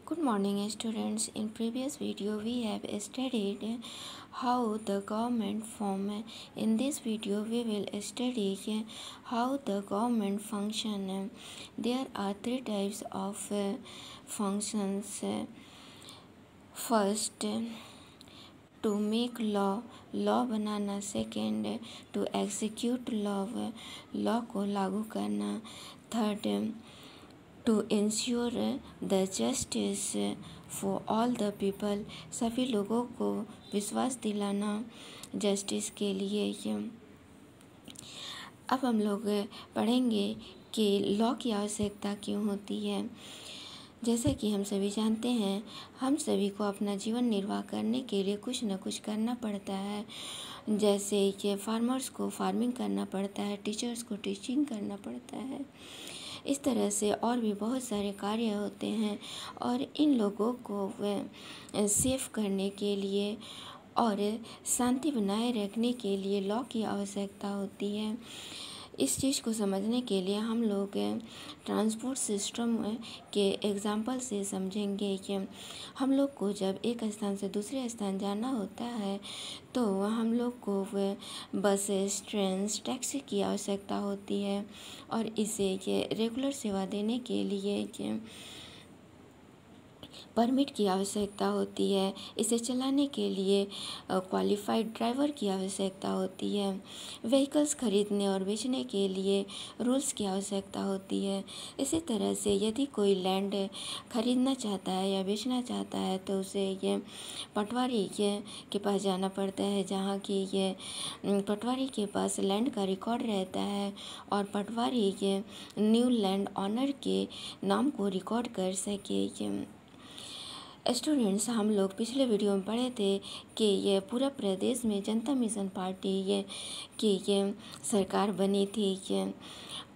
Good morning students. In previous video we have studied how the government form. In this video we will study how the government function. There are three types of functions. First, to make law बनाना. Second, to execute law को लागू करना. Third, to ensure the justice for all the people. सभी लोगों को विश्वास दिलाना justice के लिए. अब हम लोग पढ़ेंगे कि लॉ की आवश्यकता क्यों होती है. जैसे कि हम सभी जानते हैं, हम सभी को अपना जीवन निर्वाह करने के लिए कुछ न कुछ करना पड़ता है. जैसे कि फार्मर्स को फार्मिंग करना पड़ता है, टीचर्स को टीचिंग करना पड़ता है. इस तरह से और भी बहुत सारे कार्य होते हैं और इन लोगों को सेफ करने के लिए और शांति बनाए रखने के लिए लॉ की आवश्यकता होती है. इस चीज़ को समझने के लिए हम लोग ट्रांसपोर्ट सिस्टम के एग्जाम्पल से समझेंगे कि हम लोग को जब एक स्थान से दूसरे स्थान जाना होता है तो हम लोग को बसेस, ट्रेन्स, टैक्सी की आवश्यकता होती है और इसे रेगुलर सेवा देने के लिए परमिट की आवश्यकता होती है. इसे चलाने के लिए क्वालिफाइड ड्राइवर की आवश्यकता होती है. व्हीकल्स खरीदने और बेचने के लिए रूल्स की आवश्यकता होती है. इसी तरह से यदि कोई लैंड खरीदना चाहता है या बेचना चाहता है तो उसे ये पटवारी के पास जाना पड़ता है, जहाँ की ये पटवारी के पास लैंड का रिकॉर्ड रहता है और पटवारी के न्यू लैंड ऑनर के नाम को रिकॉर्ड कर सके. स्टूडेंट्स, हम लोग पिछले वीडियो में पढ़े थे कि ये पूरा प्रदेश में जनता मिशन पार्टी की सरकार बनी थी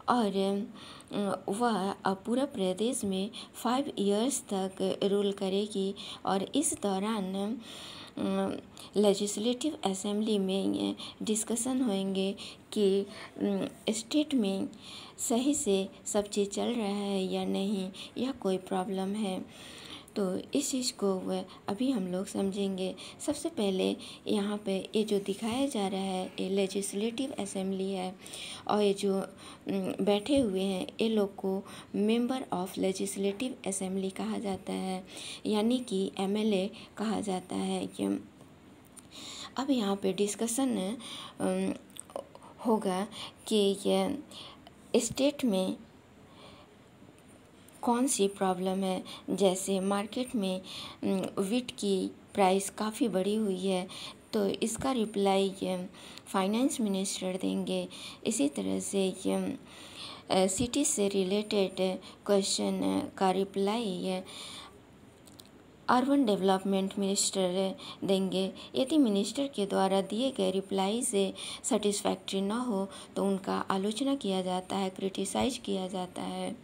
और वह अब पूरा प्रदेश में 5 इयर्स तक रूल करेगी और इस दौरान लेजिस्लेटिव असेंबली में डिस्कशन होंगे कि स्टेट में सही से सब चीज़ चल रहा है या नहीं, या कोई प्रॉब्लम है. तो इस चीज़ को अभी हम लोग समझेंगे. सबसे पहले यहाँ पे ये जो दिखाया जा रहा है ये लेजिस्लेटिव असेंबली है और ये जो बैठे हुए हैं ये लोग को मेंबर ऑफ लेजिस्लेटिव असेंबली कहा जाता है, यानी कि एमएलए कहा जाता है. अब यहाँ पे डिस्कशन होगा कि स्टेट में कौन सी प्रॉब्लम है. जैसे मार्केट में वीट की प्राइस काफ़ी बढ़ी हुई है तो इसका रिप्लाई फाइनेंस मिनिस्टर देंगे. इसी तरह से सिटी से रिलेटेड क्वेश्चन का रिप्लाई अर्बन डेवलपमेंट मिनिस्टर देंगे. यदि मिनिस्टर के द्वारा दिए गए रिप्लाई से सेटिस्फैक्ट्री ना हो तो उनका आलोचना किया जाता है, क्रिटिसाइज किया जाता है.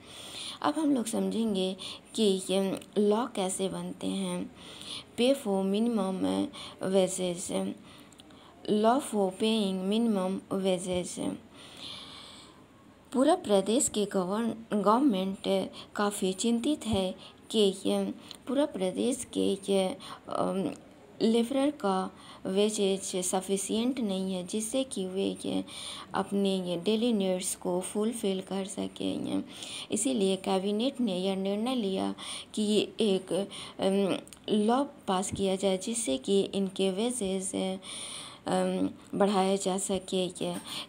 अब हम लोग समझेंगे कि लॉ कैसे बनते हैं. पे for minimum wages. Law for paying minimum wages. पूरा प्रदेश के गवर्नमेंट काफ़ी चिंतित है कि पूरा प्रदेश के लेबरर का वेजेज सफिशिएंट नहीं है जिससे कि वे अपने डेली नीड्स को फुलफ़िल कर सकें. इसीलिए कैबिनेट ने यह निर्णय लिया कि एक लॉ पास किया जाए जिससे कि इनके वेजेस बढ़ाया जा सके.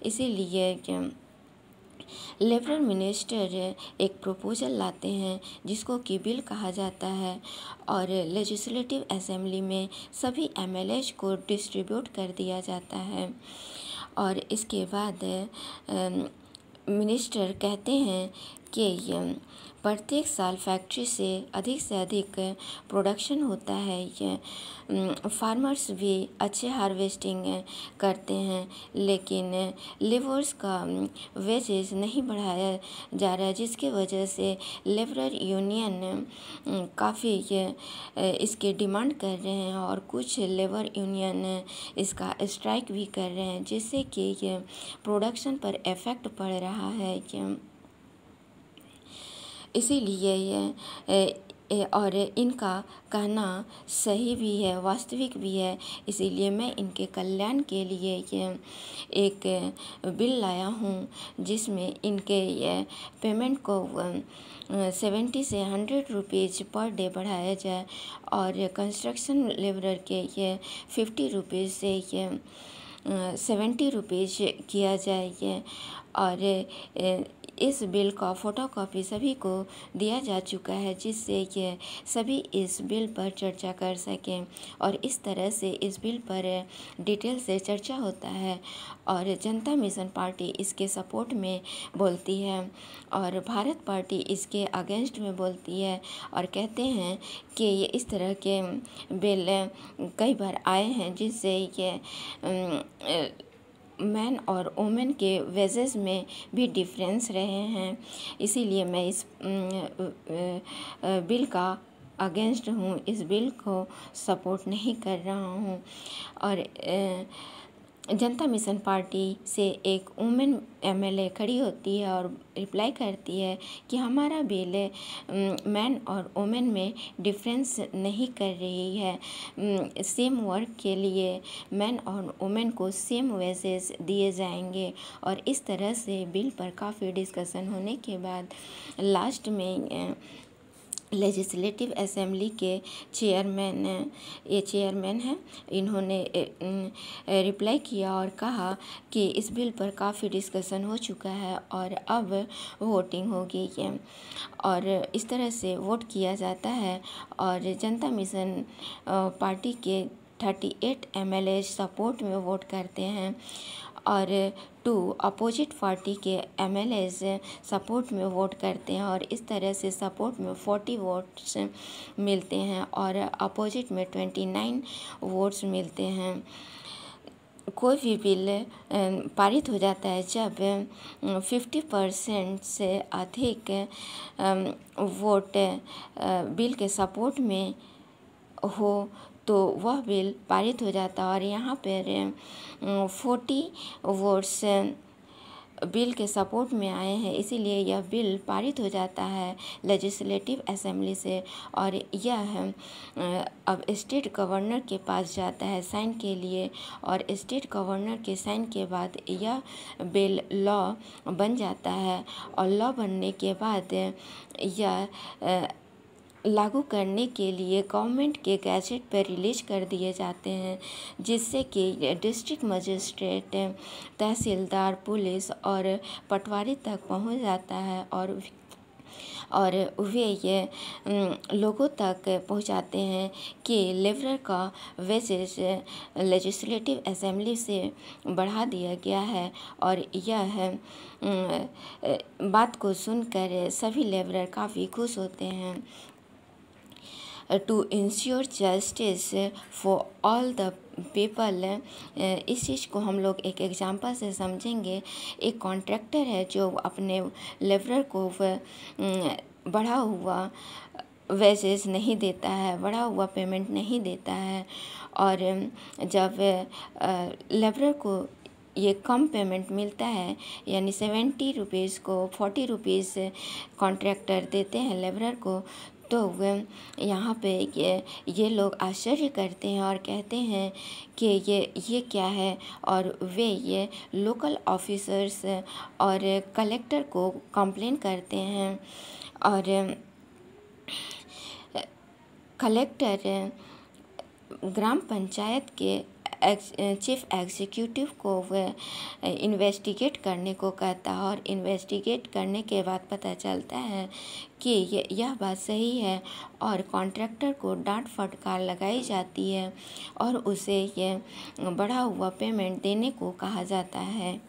इसीलिए लेबर मिनिस्टर एक प्रपोजल लाते हैं जिसको कि बिल कहा जाता है और लेजिस्लेटिव असेंबली में सभी एमएलएज को डिस्ट्रीब्यूट कर दिया जाता है. और इसके बाद मिनिस्टर कहते हैं कि प्रत्येक साल फैक्ट्री से अधिक प्रोडक्शन होता है. फार्मर्स भी अच्छे हार्वेस्टिंग करते हैं लेकिन लेबर्स का वेजेस नहीं बढ़ाया जा रहा है, जिसकी वजह से लेबर यूनियन काफ़ी इसके डिमांड कर रहे हैं और कुछ लेबर यूनियन इसका स्ट्राइक भी कर रहे हैं, जिससे कि प्रोडक्शन पर इफ़ेक्ट पड़ रहा है. इसीलिए और इनका कहना सही भी है, वास्तविक भी है। इसीलिए मैं इनके कल्याण के लिए ये एक बिल लाया हूँ, जिसमें इनके ये पेमेंट को 70 से 100 रुपीज़ पर डे बढ़ाया जाए और कंस्ट्रक्शन लेबरर के ये 50 रुपीज़ से ये 70 रुपीज़ किया जाए ये। और इस बिल का फ़ोटोकॉपी सभी को दिया जा चुका है, जिससे ये सभी इस बिल पर चर्चा कर सकें और इस तरह से इस बिल पर डिटेल से चर्चा होता है और जनता मिशन पार्टी इसके सपोर्ट में बोलती है और भारत पार्टी इसके अगेंस्ट में बोलती है और कहते हैं कि ये इस तरह के बिल कई बार आए हैं, जिससे ये मैन और वुमेन के वेजेस में भी डिफरेंस रहे हैं। इसीलिए मैं इस बिल का अगेंस्ट हूँ, इस बिल को सपोर्ट नहीं कर रहा हूँ। और जनता मिशन पार्टी से एक वुमेन एमएलए खड़ी होती है और रिप्लाई करती है कि हमारा बिल मैन और वुमेन में डिफरेंस नहीं कर रही है। सेम वर्क के लिए मैन और वुमेन को सेम वेजेस दिए जाएंगे। और इस तरह से बिल पर काफ़ी डिस्कशन होने के बाद लास्ट में लेजिस्लेटिव असेंबली के चेयरमैन हैं, इन्होंने रिप्लाई किया और कहा कि इस बिल पर काफ़ी डिस्कशन हो चुका है और अब वोटिंग होगी और इस तरह से वोट किया जाता है और जनता मिशन पार्टी के 38 एमएलए सपोर्ट में वोट करते हैं और 2 अपोजिट पार्टी के एमएलएज सपोर्ट में वोट करते हैं और इस तरह से सपोर्ट में 40 वोट्स मिलते हैं और अपोजिट में 29 वोट्स मिलते हैं। कोई भी बिल पारित हो जाता है जब 50% से अधिक वोट बिल के सपोर्ट में हो तो वह बिल पारित हो जाता है और यहाँ पर 40 वोट्स बिल के सपोर्ट में आए हैं, इसीलिए यह बिल पारित हो जाता है लेजिस्लेटिव असेंबली से और यह अब स्टेट गवर्नर के पास जाता है साइन के लिए और स्टेट गवर्नर के साइन के बाद यह बिल लॉ बन जाता है और लॉ बनने के बाद यह लागू करने के लिए गवर्नमेंट के गैजेट पर रिलीज कर दिए जाते हैं, जिससे कि डिस्ट्रिक्ट मजिस्ट्रेट, तहसीलदार, पुलिस और पटवारी तक पहुंच जाता है और वे ये लोगों तक पहुंचाते हैं कि लेबरर का वेजेस लेजिस्लेटिव असेंबली से बढ़ा दिया गया है और यह बात को सुनकर सभी लेबरर काफ़ी खुश होते हैं। To ensure justice for all the people, इस चीज़ को हम लोग एक एग्जांपल से समझेंगे। एक कॉन्ट्रैक्टर है जो अपने लेबरर को बढ़ा हुआ वेजेस नहीं देता है, बढ़ा हुआ पेमेंट नहीं देता है और जब लेबरर को ये कम पेमेंट मिलता है यानी 70 रुपीज़ को 40 रुपीज़ कॉन्ट्रैक्टर देते हैं लेबरर को, तो यहाँ पे ये लोग आश्चर्य करते हैं और कहते हैं कि ये क्या है और वे ये लोकल ऑफिसर्स और कलेक्टर को कंप्लेन करते हैं और कलेक्टर ग्राम पंचायत के चीफ एग्जीक्यूटिव को वह इन्वेस्टिगेट करने को कहता है और इन्वेस्टिगेट करने के बाद पता चलता है कि यह बात सही है और कॉन्ट्रैक्टर को डांट फटकार लगाई जाती है और उसे ये बढ़ा हुआ पेमेंट देने को कहा जाता है।